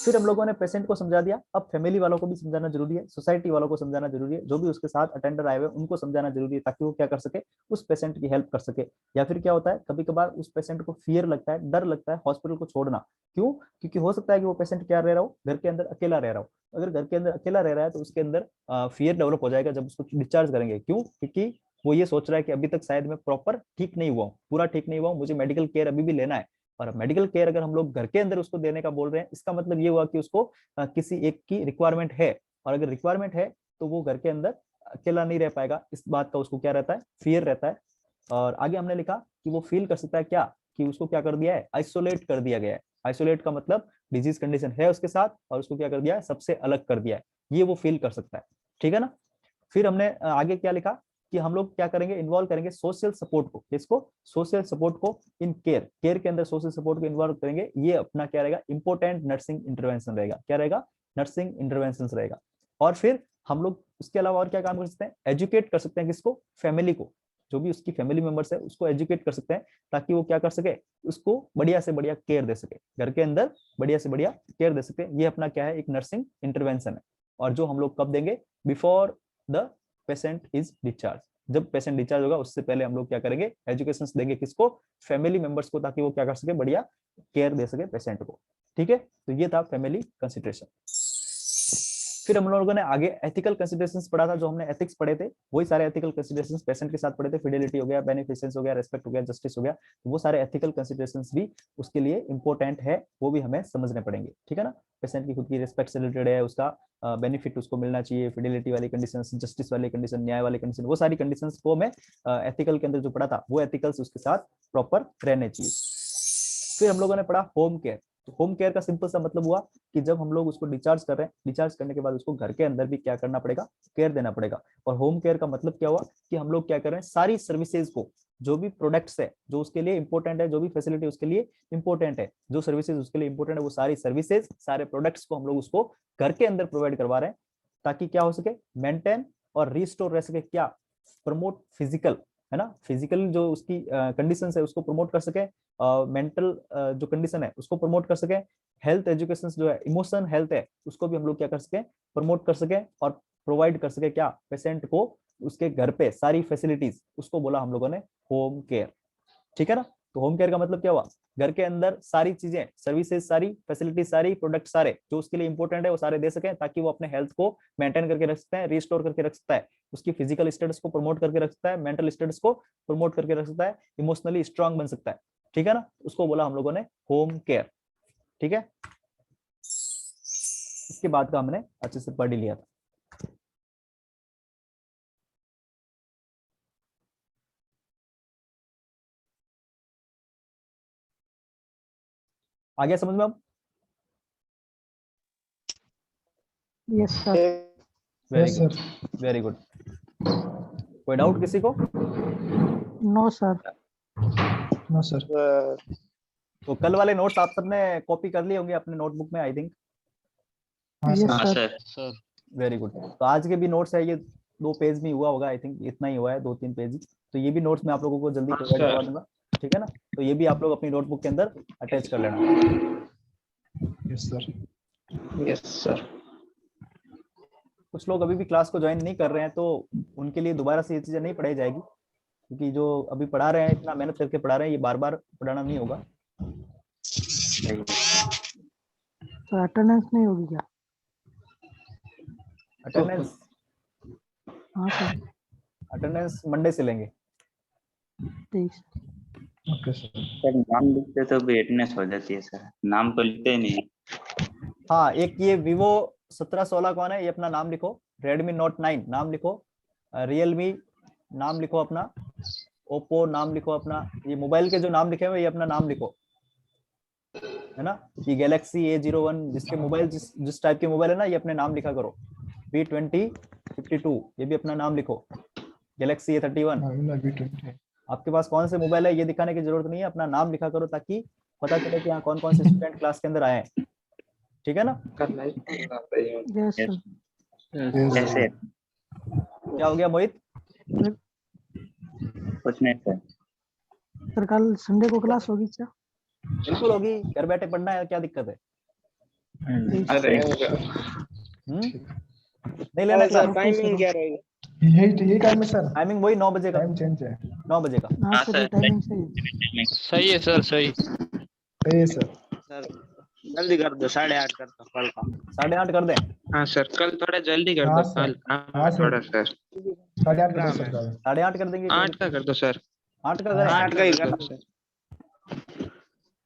फिर हम लोगों ने पेशेंट को समझा दिया, अब फैमिली वालों को भी समझाना जरूरी है, सोसाइटी वालों को समझाना जरूरी है, जो भी उसके साथ अटेंडर आए हुए उनको समझाना जरूरी है, ताकि वो क्या कर सके, उस पेशेंट की हेल्प कर सके। या फिर क्या होता है कभी कभार उस पेशेंट को फियर लगता है, डर लगता है हॉस्पिटल को छोड़ना, क्यों, क्योंकि हो सकता है कि वो पेशेंट क्या रह रहा हो, घर के अंदर अकेला रह रहा हो। अगर घर के अंदर अकेला रह रहा है तो उसके अंदर फियर डेवलप हो जाएगा जब उसको डिस्चार्ज करेंगे, क्यों, क्योंकि वो ये सोच रहा है कि अभी तक शायद मैं प्रॉपर ठीक नहीं हुआ हूँ, पूरा ठीक नहीं हुआ हूँ, मुझे मेडिकल केयर अभी भी लेना है। और मेडिकल केयर अगर हम लोग घर के अंदर उसको देने का बोल रहे हैं, इसका मतलब ये हुआ कि उसको किसी एक की रिक्वायरमेंट है, और अगर रिक्वायरमेंट है तो वो घर के अंदर अकेला नहीं रह पाएगा। इस बात का उसको क्या रहता है, फियर रहता है। और आगे हमने लिखा कि वो फील कर सकता है क्या, कि उसको क्या कर दिया है, आइसोलेट कर दिया गया है। आइसोलेट का मतलब डिजीज कंडीशन है उसके साथ और उसको क्या कर दिया है, सबसे अलग कर दिया है, ये वो फील कर सकता है। ठीक है ना। फिर हमने आगे क्या लिखा कि हम लोग क्या करेंगे, इन्वॉल्व करेंगे सोशल सपोर्ट को। किसको, सोशल सपोर्ट को इन केयर, केयर के अंदर सोशल सपोर्ट को इन्वॉल्व करेंगे। ये अपना क्या रहेगा, इंपॉर्टेंट नर्सिंग इंटरवेंशन रहेगा। क्या रहेगा, नर्सिंग इंटरवेंशन रहेगा। और फिर हम लोग उसके अलावा और क्या काम कर सकते हैं, एजुकेट कर सकते हैं किसको, फैमिली को, जो भी उसकी फैमिली मेंबर्स है उसको एजुकेट कर सकते हैं, ताकि वो क्या कर सके, उसको बढ़िया से बढ़िया केयर दे सके, घर के अंदर बढ़िया से बढ़िया केयर दे सके। ये अपना क्या है, एक नर्सिंग इंटरवेंशन है। और जो हम लोग कब देंगे, before the patient is discharge, जब पेशेंट डिस्चार्ज होगा उससे पहले हम लोग क्या करेंगे, एजुकेशन देंगे किसको, फैमिली मेंबर्स को, ताकि वो क्या कर सके, बढ़िया केयर दे सके पेशेंट को। ठीक है, तो ये था फैमिली कंसिडरेशन। फिर हम लोगों ने आगे एथिकल कंसिडरेशंस पढ़ा था, जो हमने एथिक्स पढ़े थे वही सारे एथिकल कंसिडरेशंस पेशेंट के साथ पढ़े थे। फिडेलिटी हो गया, बेनिफिसेंस हो गया, रेस्पेक्ट हो गया, जस्टिस हो गया, वो सारे एथिकल कंसिडरेशंस भी उसके लिए इंपॉर्टेंट है, वो भी हमें समझने पड़ेंगे। ठीक है ना, पेशेंट की खुद की रिस्पेक्ट से रिलेटेड है, उसका बेनिफिट उसको मिलना चाहिए, फिडेलिटी वाली कंडीशन, जस्टिस वाली कंडीशन, न्याय वाली कंडीशन, वो सारी कंडीशंस को मैं एथिकल के अंदर जो पढ़ा था वो एथिकल्स उसके साथ प्रॉपर रहने चाहिए। फिर हम लोगों ने पढ़ा होम केयर। तो होम केयर का सिंपल सा मतलब हुआ कि जब हम लोग उसको डिस्चार्ज कर रहे हैं, डिस्चार्ज करने के बाद उसको घर के अंदर भी क्या करना पड़ेगा, केयर देना पड़ेगा। और होम केयर का मतलब क्या हुआ कि हम लोग क्या कर रहे हैं, सारी सर्विसेज को, जो भी प्रोडक्ट्स है जो उसके लिए इंपॉर्टेंट है, जो भी फैसिलिटी उसके लिए इंपॉर्टेंट है, जो सर्विसेज उसके लिए इंपॉर्टेंट है, वो सारी सर्विसेज, सारे प्रोडक्ट्स को हम लोग उसको घर के अंदर प्रोवाइड करवा रहे हैं, ताकि क्या हो सके, मेंटेन और रिस्टोर रह सके, क्या, प्रमोट फिजिकल, है ना, फिजिकल जो उसकी कंडीशन है उसको प्रमोट कर सके, मेंटल जो कंडीशन है उसको प्रमोट कर सके, हेल्थ एजुकेशन जो है, इमोशन हेल्थ है, उसको भी हम लोग क्या कर सके, प्रमोट कर सके और प्रोवाइड कर सके, क्या, पेशेंट को उसके घर पे सारी फैसिलिटीज, उसको बोला हम लोगों ने होम केयर। ठीक है ना। तो होम केयर का मतलब क्या हुआ, घर के अंदर सारी चीजें, सर्विसेज सारी, फैसिलिटीज सारी, प्रोडक्ट सारे जो उसके लिए इंपॉर्टेंट है वो सारे दे सके, ताकि वो अपने हेल्थ को मेंटेन करके रख सकता है, रिस्टोर करके रख सकता है, उसकी फिजिकल स्टेटस को प्रमोट करके रख सकता है, मेंटल स्टेटस को प्रमोट करके रख सकता है, इमोशनली स्ट्रांग बन सकता है। ठीक है ना, उसको बोला हम लोगों ने होम केयर। ठीक है, इसके बाद का हमने अच्छे से पढ़ लिया था। आ गया समझ में अब? Yes sir. Very Yes, good, sir. Very good. कोई डाउट किसी को? No sir. No, sir. तो कल वाले नोट्स आप सबने कॉपी कर लिए होंगे अपने नोटबुक में, आई थिंक। हाँ, यस sir. हाँ सर। सर। Very good. तो आज के भी नोट्स है, ये 2 पेज में हुआ होगा, आई थिंक इतना ही हुआ है, 2-3 पेज ही। तो ये भी नोट्स मैं आप लोगों को जल्दी प्रोवाइड करवा दूंगा। ठीक है ना, तो ये भी आप लोग अपनी नोटबुक के अंदर अटैच कर लेना। Yes, sir. Yes, sir. कुछ लोग अभी भी क्लास को ज्वाइन नहीं कर रहे हैं, तो उनके लिए दोबारा से ये चीजें नहीं पढ़ाई जाएगी, क्योंकि जो अभी पढ़ा रहे हैं, इतना मेहनत करके पढ़ा रहे हैं, ये बार बार पढ़ाना नहीं होगा। तो अटेंडेंस नहीं होगी क्या? अटेंडेंस, हाँ सर। अटेंडेंस मंडे से लेंगे। ठीक। Okay, sir. सर नाम लिखते तो भी अटेंडेंस हो जाती है सर, नाम तो लिखते नहीं। हाँ, एक ये Vivo 1716 कौन है, ये अपना नाम लिखो। Redmi Note 9 नाम लिखो। Realme नाम लिखो अपना। Oppo नाम लिखो अपना। ये मोबाइल के जो नाम लिखे हुए ये अपना नाम लिखो, है ना। ये Galaxy A01 जिसके मोबाइल जिस टाइप के मोबाइल है ना, ये अपने नाम लिखा करो। B2052 ये भी अपना नाम लिखो। Galaxy A31, हाँ, मैं B20. आपके पास कौन से मोबाइल है ये दिखाने की जरूरत नहीं है, अपना नाम लिखा करो, ताकि पता चले कि यहाँ कौन कौन से स्टूडेंट क्लास के अंदर आए हैं। ठीक है ना। Yes sir. Yes, कैसे? sir. क्या हो गया मोहित? कुछ नहीं सर। सर कल संडे को क्लास होगी क्या? बिल्कुल होगी, घर बैठे पढ़ना है, क्या दिक्कत है? अरे नहीं लेना क्लास? टाइमिंग क्या रहेगा? यही टाइम है सर. टाइमिंग वही 9 बजे का। टाइम चेंज है. 9 बजे का। हाँ हाँ सर, सर, ये टाइमिंग सही। सही है सर, सही। सही है सर. सर जल्दी कर दो, 8:30 कर दो कल का। 8:30 कर दें? हाँ सर, कल थोड़ा जल्दी कर हाँ दो, सर. कल हाँ सर. थोड़ा सर। 8:30 कर दो सर कल। 8:30 कर देंगे? 8 का कर दो सर। 8 का करें? 8 का ही कर कर दो सर।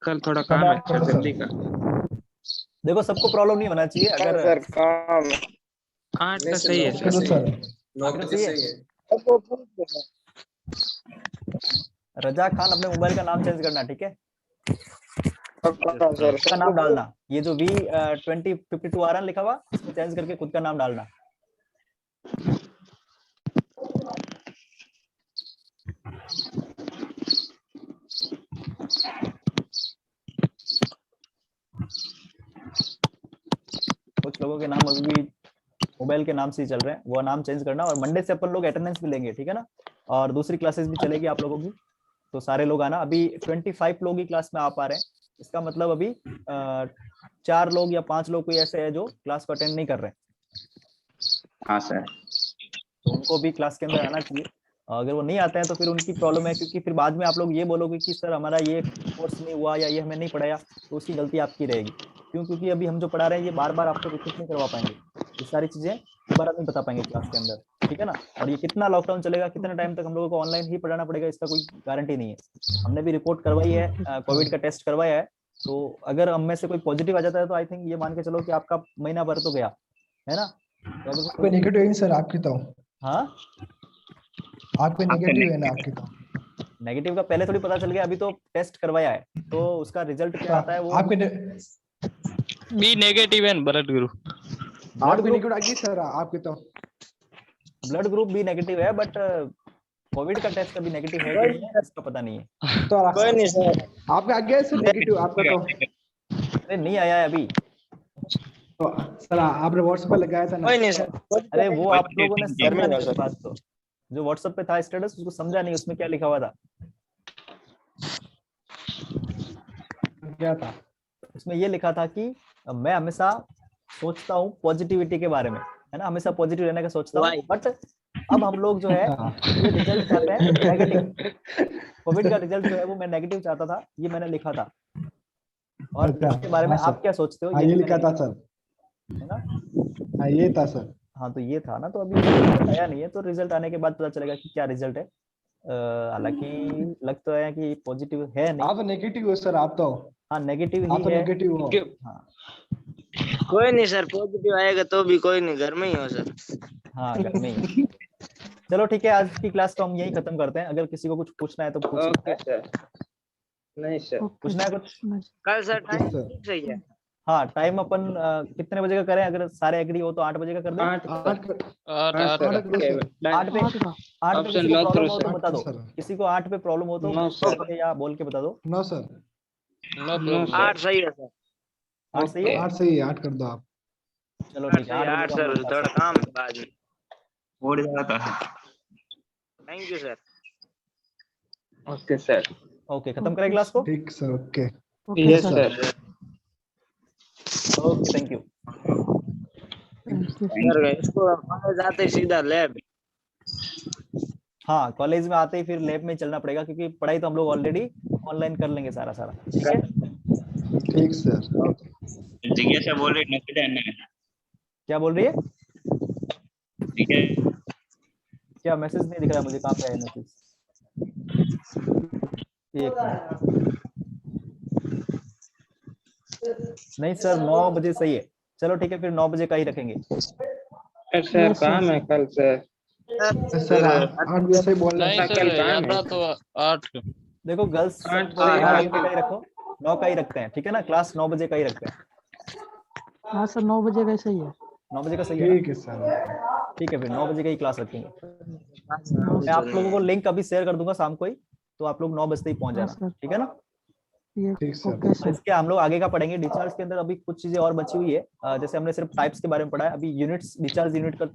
कल थोड़ा काम है 8:30 कर सर दो जल्दी सर। का। देखो सबको प्रॉब्लम नहीं होना चाहिए। अगर सर काम 8 का सही है कर दो सर। सर। 8 का सही है। सबको पूछ लो। रजा खान अपने मोबाइल का नाम चेंज करना, ठीक है? पक्का सर का नाम डालना, ये जो V2052 आ रहा है लिखा हुआ, इसको चेंज करके खुद का नाम डालना। कुछ लोगों के नाम अभी भी मोबाइल के नाम से ही चल रहे हैं, वो नाम चेंज करना। और मंडे से अपन लोग अटेंडेंस भी लेंगे, ठीक है ना? और दूसरी क्लासेस भी चलेगी आप लोगों की, तो सारे लोग आना। अभी 25 लोग ही क्लास में आ पा रहे हैं, इसका मतलब अभी 4 लोग या 5 लोग कोई ऐसे है जो क्लास को अटेंड नहीं कर रहे हैं। हाँ सर। तो उनको भी क्लास के अंदर आना चाहिए। अगर वो नहीं आते हैं तो फिर उनकी प्रॉब्लम है, क्योंकि फिर बाद में आप लोग ये बोलोगे कि सर हमारा ये कोर्स नहीं हुआ या ये हमें नहीं पढ़ाया, तो उसकी गलती आपकी रहेगी। क्यों? क्योंकि अभी हम जो पढ़ा रहे हैं ये बार बार आपको रिपीट नहीं करवा पाएंगे, ये सारी चीजें दोबारा नहीं बता पाएंगे क्लास के अंदर, ठीक है ना? और ये कितना लॉकडाउन चलेगा, कितने टाइम तक हम लोगों को ऑनलाइन ही पढ़ाना पड़ेगा, इसका कोई गारंटी नहीं है। हमने भी रिपोर्ट करवाई है, कोविड का टेस्ट करवाया है, तो अगर हम में से कोई पॉजिटिव आ जाता है तो आई थिंक ये मान के चलो कि आपका महीना भर तो गया है ना? तो कोई नेगेटिव है सर आपकी तो? हाँ, आपके नेगेटिव है ना आपकी तो? नेगेटिव का पहले थोड़ी पता चल गया, अभी तो टेस्ट करवाया है, तो उसका रिजल्ट क्या आता है वो आपके बी नेगेटिव है ब्लड ग्रुप। आपके नेगेटिव आ गई सर आपकी तो? ब्लड ग्रुप भी नेगेटिव है, बट कोविड का टेस्ट अभी नेगेटिव है कि नहीं है इसका पता नहीं है। तो कोई नहीं सर। आपका आ गया सर नेगेटिव आपका तो? अरे नहीं आया है अभी। तो सर आपने व्हाट्सएप पे लगाया था ना? कोई नहीं सर। अरे वो आप लोगों ने घर में समझा नहीं होगा उस बात को, जो व्हाट्सएप पे था स्टेटस उसको समझा नहीं, उसमें क्या लिखा हुआ था। क्या था? उसमें ये लिखा था कि मैं हमेशा सोचता हूँ पॉजिटिविटी के बारे में, है ना, हमेशा पॉजिटिव रहने का सोचता हूँ, बट अब हम लोग जो है ये रिजल्ट चाहते हैं नेगेटिव। कोविड का रिजल्ट जो है वो मैं नेगेटिव चाहता था, ये मैंने लिखा था। और अच्छा, इसके बारे में हाँ सर। आप क्या सोचते हो? हाँ भी ये मैंने लिखा था सर। है ना? हाँ ये था सर। हाँ तो ये था ना, तो अभी रिजल्ट आया नहीं है, तो रिजल्ट आने के बाद पता चलेगा कि क्या रिजल्ट है। हालांकि लग तो है कि पॉजिटिव है नहीं। आप तो नेगेटिव हो सर आप तो? हाँ नेगेटिव आप ही तो है। नेगेटिव हो। हाँ कोई नहीं सर, पॉजिटिव आएगा तो भी कोई नहीं, घर में ही हो सर। हाँ घर में ही। चलो ठीक है, आज की क्लास को हम यही खत्म करते हैं। अगर किसी को कुछ पूछना है तो पूछ सकते हैं। सर। नहीं सर। पूछना है कुछ? कल सर टाइम सर। सही है। हाँ टाइम अपन कितने बजे का करें? अगर सारे एग्री हो तो 8 बजे का कर दें। 8 8 8 8 पे ऑप्शन किसी को लॉक प्रॉब्लम करो हो तो सर। बता दो। सर। किसी को 8 पे प्रॉब्लम हो तो नो सर। या बोल के बता दो। 9 सर। No sir. 8 सही है सर। 8 सही है। 8 सही है 8 कर दो आप। चलो 8 ठीक है, सही है। 8 8 बजे का हम सर, लोग थोड़ा start काम करते है बाद में। और ज्यादा था। Thank you sir. Okay sir. हैं। ओके, खत्म करें क्लास को? ठीक sir okay. Yes sir. Okay thank you. Sir इसको कॉलेज आते ही सीधा लैब। हाँ कॉलेज में आते ही फिर लैब में चलना पड़ेगा, क्योंकि पढ़ाई तो हम लोग ऑलरेडी ऑनलाइन कर लेंगे सारा ठीक है। ठीक सर। जिज्ञासा बोल रही नौकरी आना है। क्या बोल रही है? जिज्ञासा क्या मैसेज नहीं दिख रहा मुझे, कहाँ पे है मैसेज? एक मिनट। नहीं सर 9 बजे सही है। चलो ठीक है, फिर 9 बजे का ही रखेंगे। सर काम है कल सर। सर 8 बजे से बोल रहे हैं। कल काम है। तो 8 देखो गर्ल्स 8 9 से का ही रखो, 9 का ही रखते हैं, ठीक है ना? क्लास 9 बजे का ही रखते हैं। हाँ सर 9 बजे का सही है। 9 बजे का सही है ना? ठीक है सर। ठीक है, फिर 9 बजे का ही क्लास रखेंगे। मैं मैं आप लोगों को लिंक अभी शेयर कर दूंगा शाम को ही, तो आप लोग 9 बजते ही पहुंच हाँ जाना, सर। ठीक है ना? ये ठीक सर। ओके और सर। इसके हम लोग आगे का पढ़ेंगे। डिस्चार्ज के अंदर अभी कुछ चीजें और बची हुई है। जैसे हमने सिर्फ टाइप्स के बारे में पढ़ा है, अभी यूनिट्स, डिस्चार्ज यूनिट का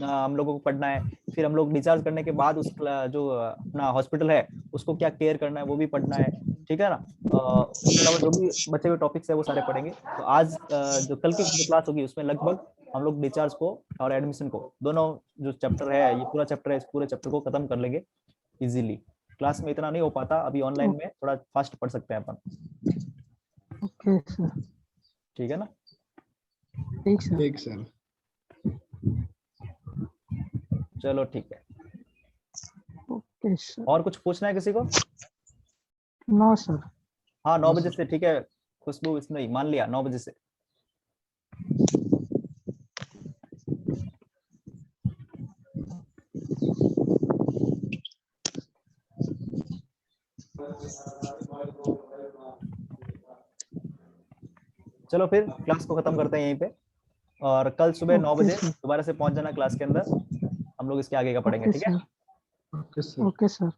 हम लोगों को पढ़ना है। फिर हम लोग डिस्चार्ज करने के बाद उस जो अपना हॉस्पिटल है उसको क्या केयर करना है वो भी पढ़ना है, ठीक है ना? इसके अलावा जो भी बचे हुए टॉपिक्स है वो सारे पढ़ेंगे। तो आज जो कल की जो क्लास होगी उसमें लगभग हम लोग डिस्चार्ज को और एडमिशन को दोनों जो चैप्टर है, ये पूरा चैप्टर है, इस पूरे चैप्टर को खत्म कर लेंगे इजीली। क्लास में इतना नहीं हो पाता, अभी ऑनलाइन में थोड़ा फास्ट पढ़ सकते हैं अपन, ओके सर। ठीक है ना? ठीक सर। ठीक सर। चलो ठीक है। Okay sir. और कुछ पूछना है किसी को? No sir. हाँ 9 बजे से, ठीक है खुशबू, इसमें मान लिया 9 बजे से। चलो फिर क्लास को खत्म करते हैं यहीं पे, और कल सुबह 9 ओके बजे सर। दोबारा से पहुंच जाना क्लास के अंदर, हम लोग इसके आगे का पढ़ेंगे, ओके ठीक है? Sir. Okay sir. Okay sir.